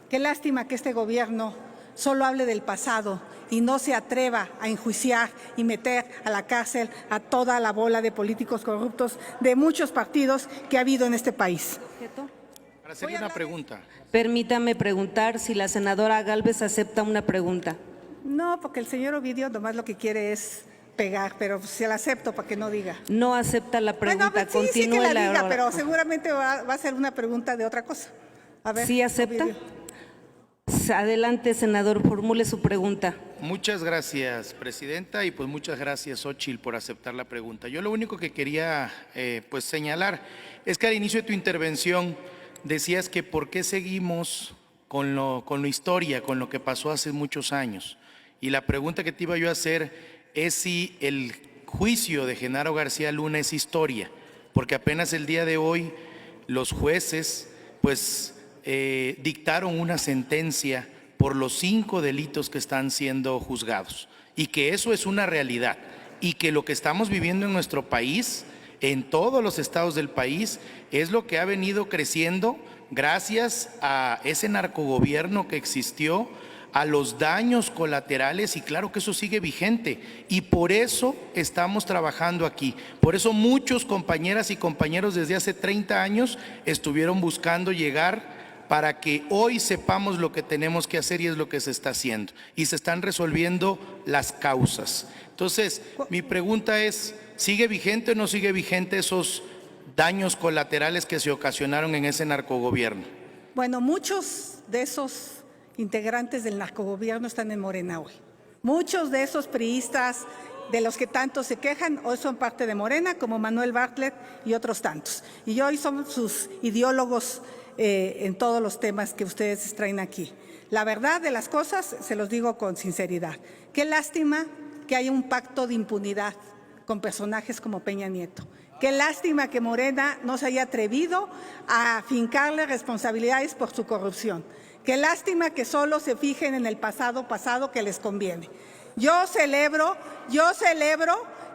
Qué lástima que este gobierno solo hable del pasado y no se atreva a enjuiciar y meter a la cárcel a toda la bola de políticos corruptos de muchos partidos que ha habido en este país. Para hacerle una pregunta. Permítame preguntar si la senadora Gálvez acepta una pregunta. No, porque el señor Ovidio nomás lo que quiere es pegar, pero se la acepto para que no diga. No acepta la pregunta. Bueno, sí, Continúe sí que la la diga, hora. pero seguramente va a ser una pregunta de otra cosa. A ver, ¿Sí acepta? Ovidio. Adelante, senador, formule su pregunta. Muchas gracias, presidenta, y pues muchas gracias, Xóchitl, por aceptar la pregunta. Yo lo único que quería pues señalar es que al inicio de tu intervención decías que por qué seguimos con la historia, con lo que pasó hace muchos años. Y la pregunta que te iba yo a hacer es si el juicio de Genaro García Luna es historia, porque apenas el día de hoy los jueces pues dictaron una sentencia por los 5 delitos que están siendo juzgados, y que eso es una realidad, y que lo que estamos viviendo en nuestro país, en todos los estados del país, es lo que ha venido creciendo gracias a ese narcogobierno que existió, a los daños colaterales, y claro que eso sigue vigente, y por eso estamos trabajando aquí. Por eso muchos compañeras y compañeros desde hace 30 años estuvieron buscando llegar para que hoy sepamos lo que tenemos que hacer, y es lo que se está haciendo, y se están resolviendo las causas. Entonces, mi pregunta es, ¿sigue vigente o no sigue vigente esos daños colaterales que se ocasionaron en ese narcogobierno? Bueno, muchos de esos integrantes del narcogobierno están en Morena hoy. Muchos de esos priistas de los que tanto se quejan hoy son parte de Morena, como Manuel Bartlett y otros tantos. Y hoy son sus ideólogos en todos los temas que ustedes traen aquí. La verdad de las cosas, se los digo con sinceridad. Qué lástima que haya un pacto de impunidad con personajes como Peña Nieto. Qué lástima que Morena no se haya atrevido a fincarle responsabilidades por su corrupción. Qué lástima que solo se fijen en el pasado que les conviene. Yo celebro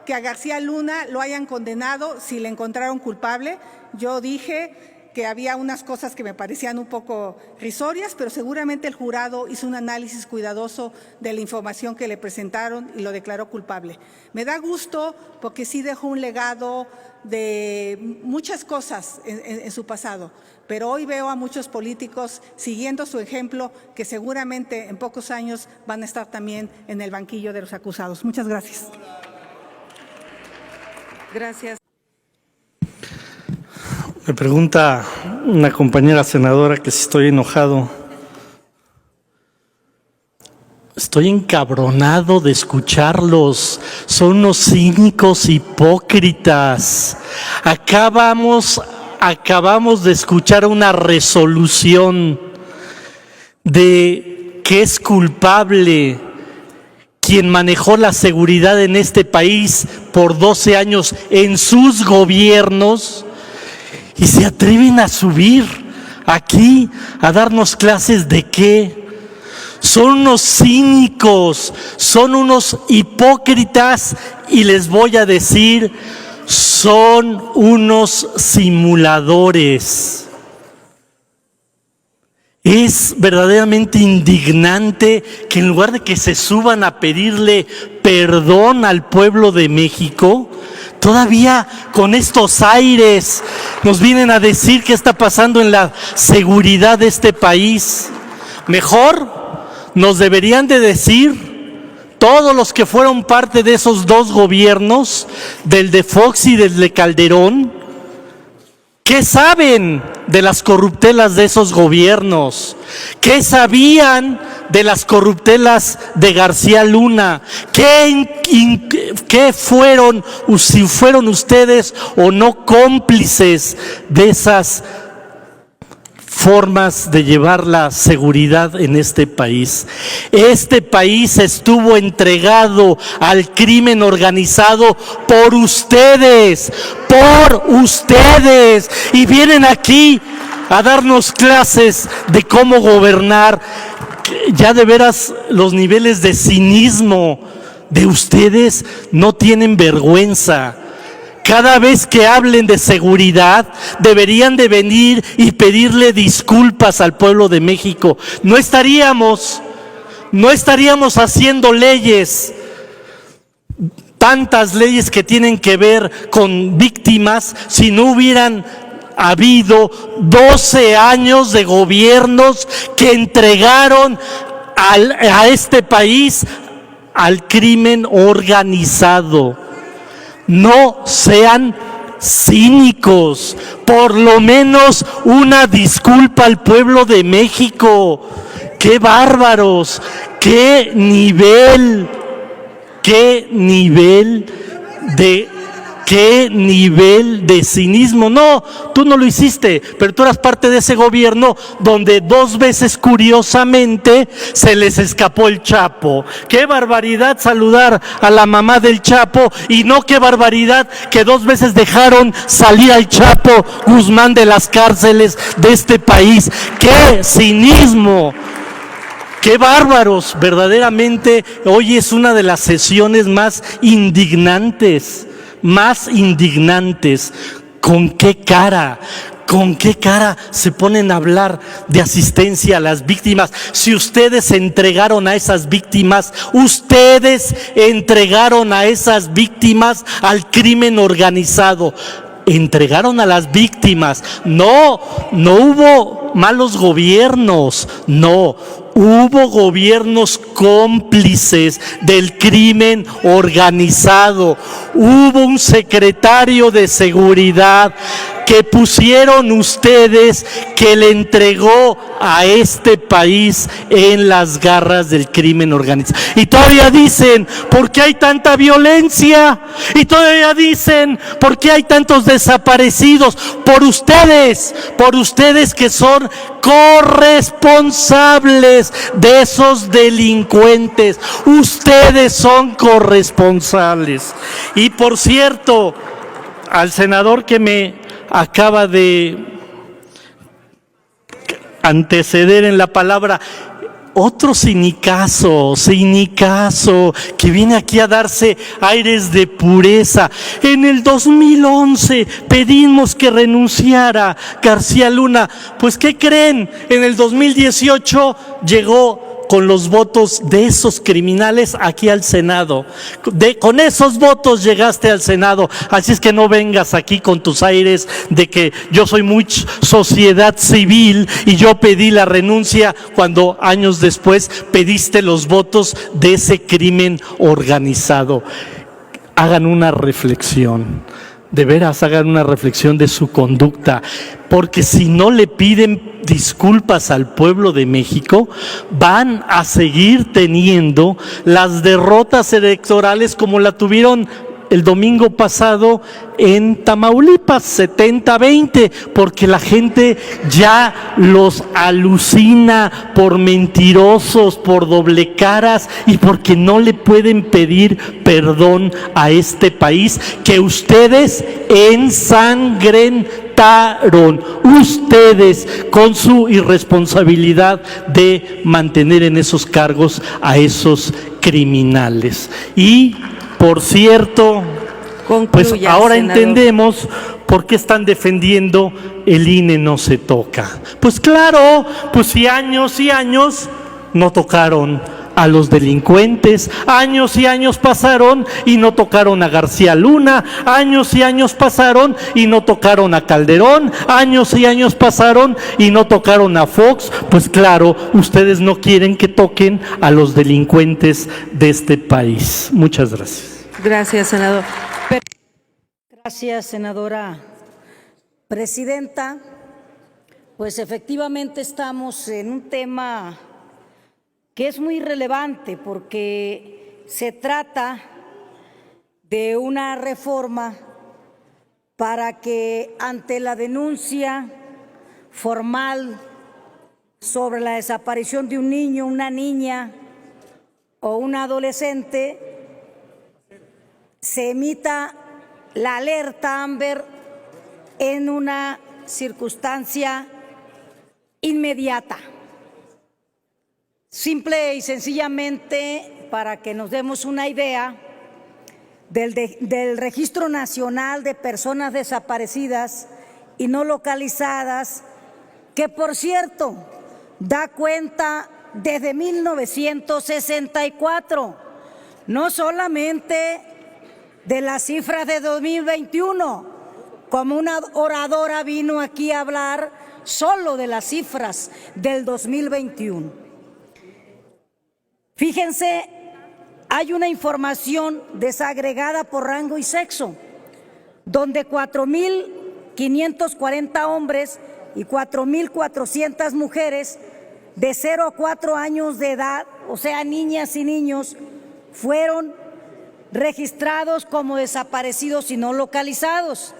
que a García Luna lo hayan condenado si le encontraron culpable. Yo dije que había unas cosas que me parecían un poco risorias, pero seguramente el jurado hizo un análisis cuidadoso de la información que le presentaron y lo declaró culpable. Me da gusto porque sí dejó un legado de muchas cosas en su pasado, pero hoy veo a muchos políticos siguiendo su ejemplo que seguramente en pocos años van a estar también en el banquillo de los acusados. Muchas gracias. Gracias. Me pregunta una compañera senadora que si estoy enojado. Estoy encabronado de escucharlos. Son unos cínicos hipócritas. Acabamos de escuchar una resolución de que es culpable quien manejó la seguridad en este país por 12 años en sus gobiernos. Y se atreven a subir aquí a darnos clases de qué. Son unos cínicos, son unos hipócritas, y les voy a decir, son unos simuladores. Es verdaderamente indignante que en lugar de que se suban a pedirle perdón al pueblo de México, todavía con estos aires nos vienen a decir qué está pasando en la seguridad de este país. Mejor nos deberían de decir todos los que fueron parte de esos 2 gobiernos, del de Fox y del de Calderón, ¿qué saben de las corruptelas de esos gobiernos? ¿Qué sabían de las corruptelas de García Luna? ¿Qué fueron, si fueron ustedes o no cómplices de esas formas de llevar la seguridad en este país? Este país estuvo entregado al crimen organizado por ustedes, y vienen aquí a darnos clases de cómo gobernar. Ya de veras los niveles de cinismo de ustedes no tienen vergüenza. cada vez que hablen de seguridad, deberían de venir y pedirle disculpas al pueblo de México. No estaríamos haciendo leyes, tantas leyes que tienen que ver con víctimas, si no hubieran habido 12 años de gobiernos que entregaron a este país al crimen organizado. No sean cínicos, por lo menos una disculpa al pueblo de México. ¡Qué bárbaros! ¡Qué nivel de cinismo! No, tú no lo hiciste, pero tú eras parte de ese gobierno donde 2 veces curiosamente se les escapó el Chapo. ¡Qué barbaridad saludar a la mamá del Chapo! Y no, qué barbaridad que 2 veces dejaron salir al Chapo Guzmán de las cárceles de este país. ¡Qué cinismo! ¡Qué bárbaros! Verdaderamente, hoy es una de las sesiones más indignantes. ¿Con qué cara se ponen a hablar de asistencia a las víctimas? Si ustedes entregaron a esas víctimas, al crimen organizado. Entregaron a las víctimas. No hubo malos gobiernos, no. Hubo gobiernos cómplices del crimen organizado. Hubo un secretario de seguridad que pusieron ustedes, que le entregó a este país en las garras del crimen organizado. Y todavía dicen, ¿por qué hay tanta violencia? Y todavía dicen, ¿por qué hay tantos desaparecidos? Por ustedes que son corresponsables de esos delincuentes. Ustedes son corresponsables. Y por cierto, al senador que me acaba de anteceder en la palabra, otro cinicazo, que viene aquí a darse aires de pureza. En el 2011 pedimos que renunciara García Luna. Pues, ¿qué creen? En el 2018 llegó con los votos de esos criminales aquí al Senado. Con esos votos llegaste al Senado. Así es que no vengas aquí con tus aires de que yo soy muy sociedad civil y yo pedí la renuncia cuando años después pediste los votos de ese crimen organizado. Hagan una reflexión. De veras, hagan una reflexión de su conducta, porque si no le piden disculpas al pueblo de México, van a seguir teniendo las derrotas electorales como la tuvieron el domingo pasado en Tamaulipas, 70-20, porque la gente ya los alucina por mentirosos, por doble caras y porque no le pueden pedir perdón a este país que ustedes ensangrentaron. Ustedes, con su irresponsabilidad de mantener en esos cargos a esos criminales. Y por cierto, pues ahora entendemos por qué están defendiendo el INE no se toca. Pues claro, pues si años y años no tocaron a los delincuentes, años y años pasaron y no tocaron a García Luna, años y años pasaron y no tocaron a Calderón, años y años pasaron y no tocaron a Fox. Pues claro, ustedes no quieren que toquen a los delincuentes de este país. Muchas gracias. Gracias, senador. Gracias, senadora presidenta. Pues efectivamente estamos en un tema que es muy relevante porque se trata de una reforma para que ante la denuncia formal sobre la desaparición de un niño, una niña o un adolescente, se emita la alerta Amber en una circunstancia inmediata. Simple y sencillamente, para que nos demos una idea, del Registro Nacional de Personas Desaparecidas y No Localizadas, que por cierto da cuenta desde 1964, no solamente de las cifras de 2021, como una oradora vino aquí a hablar solo de las cifras del 2021. Fíjense, hay una información desagregada por rango y sexo, donde 4.540 hombres y 4.400 mujeres de 0 a 4 años de edad, o sea, niñas y niños, fueron registrados como desaparecidos y no localizados.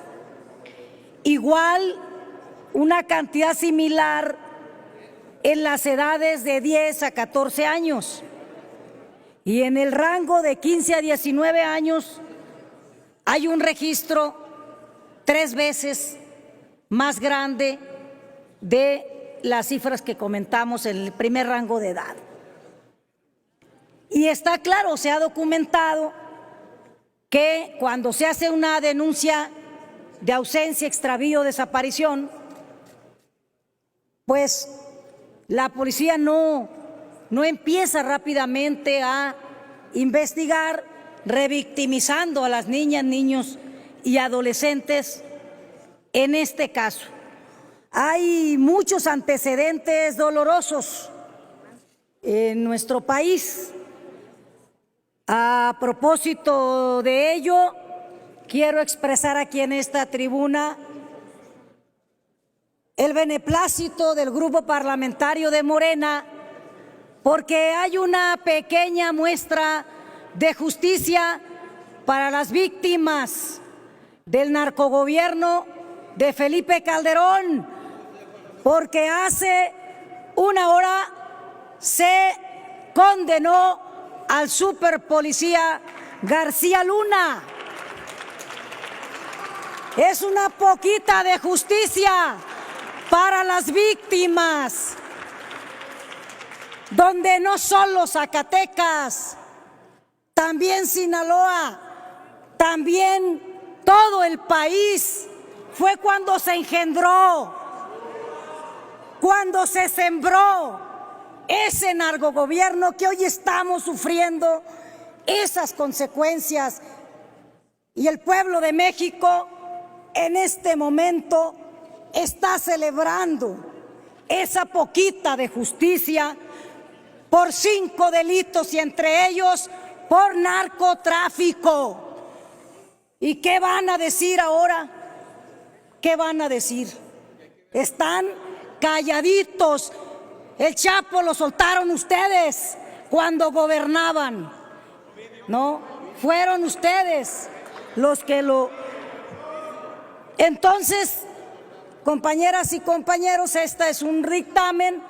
Igual, una cantidad similar en las edades de 10 a 14 años. Y en el rango de 15 a 19 años hay un registro 3 veces más grande de las cifras que comentamos en el primer rango de edad. Y está claro, se ha documentado que cuando se hace una denuncia de ausencia, extravío, desaparición, pues la policía no empieza rápidamente a investigar, revictimizando a las niñas, niños y adolescentes. En este caso, hay muchos antecedentes dolorosos en nuestro país. A propósito de ello, quiero expresar aquí en esta tribuna el beneplácito del Grupo Parlamentario de Morena, porque hay una pequeña muestra de justicia para las víctimas del narcogobierno de Felipe Calderón, porque hace una hora se condenó al superpolicía García Luna. Es una poquita de justicia para las víctimas, donde no solo Zacatecas, también Sinaloa, también todo el país, fue cuando se engendró, cuando se sembró ese narcogobierno que hoy estamos sufriendo esas consecuencias. Y el pueblo de México en este momento está celebrando esa poquita de justicia por 5 delitos y entre ellos por narcotráfico. ¿Y qué van a decir ahora? ¿Qué van a decir? Están calladitos. El Chapo lo soltaron ustedes cuando gobernaban, ¿no? Fueron ustedes los que lo... Entonces, compañeras y compañeros, este es un dictamen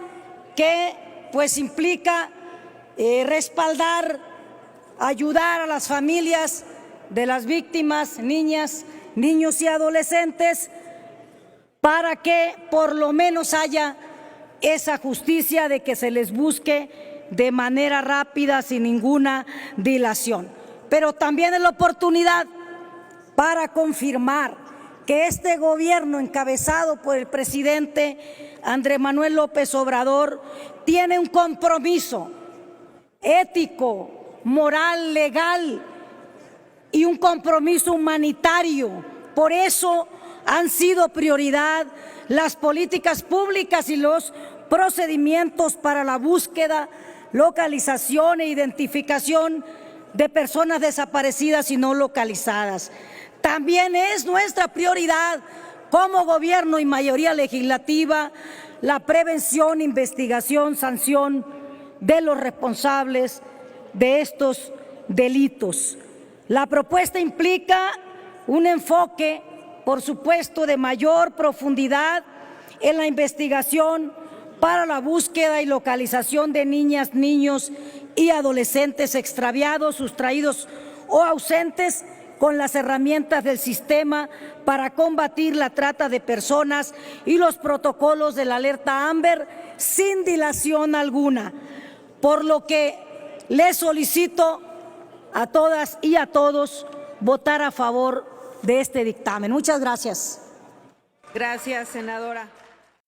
que pues implica respaldar, ayudar a las familias de las víctimas, niñas, niños y adolescentes, para que por lo menos haya esa justicia de que se les busque de manera rápida, sin ninguna dilación. Pero también es la oportunidad para confirmar que este gobierno encabezado por el presidente Andrés Manuel López Obrador tiene un compromiso ético, moral, legal y un compromiso humanitario. Por eso han sido prioridad las políticas públicas y los procedimientos para la búsqueda, localización e identificación de personas desaparecidas y no localizadas. También es nuestra prioridad como gobierno y mayoría legislativa la prevención, investigación, sanción de los responsables de estos delitos. La propuesta implica un enfoque, por supuesto, de mayor profundidad en la investigación para la búsqueda y localización de niñas, niños y adolescentes extraviados, sustraídos o ausentes, con las herramientas del sistema para combatir la trata de personas y los protocolos de la alerta Amber sin dilación alguna. Por lo que les solicito a todas y a todos votar a favor de este dictamen. Muchas gracias. Gracias, senadora.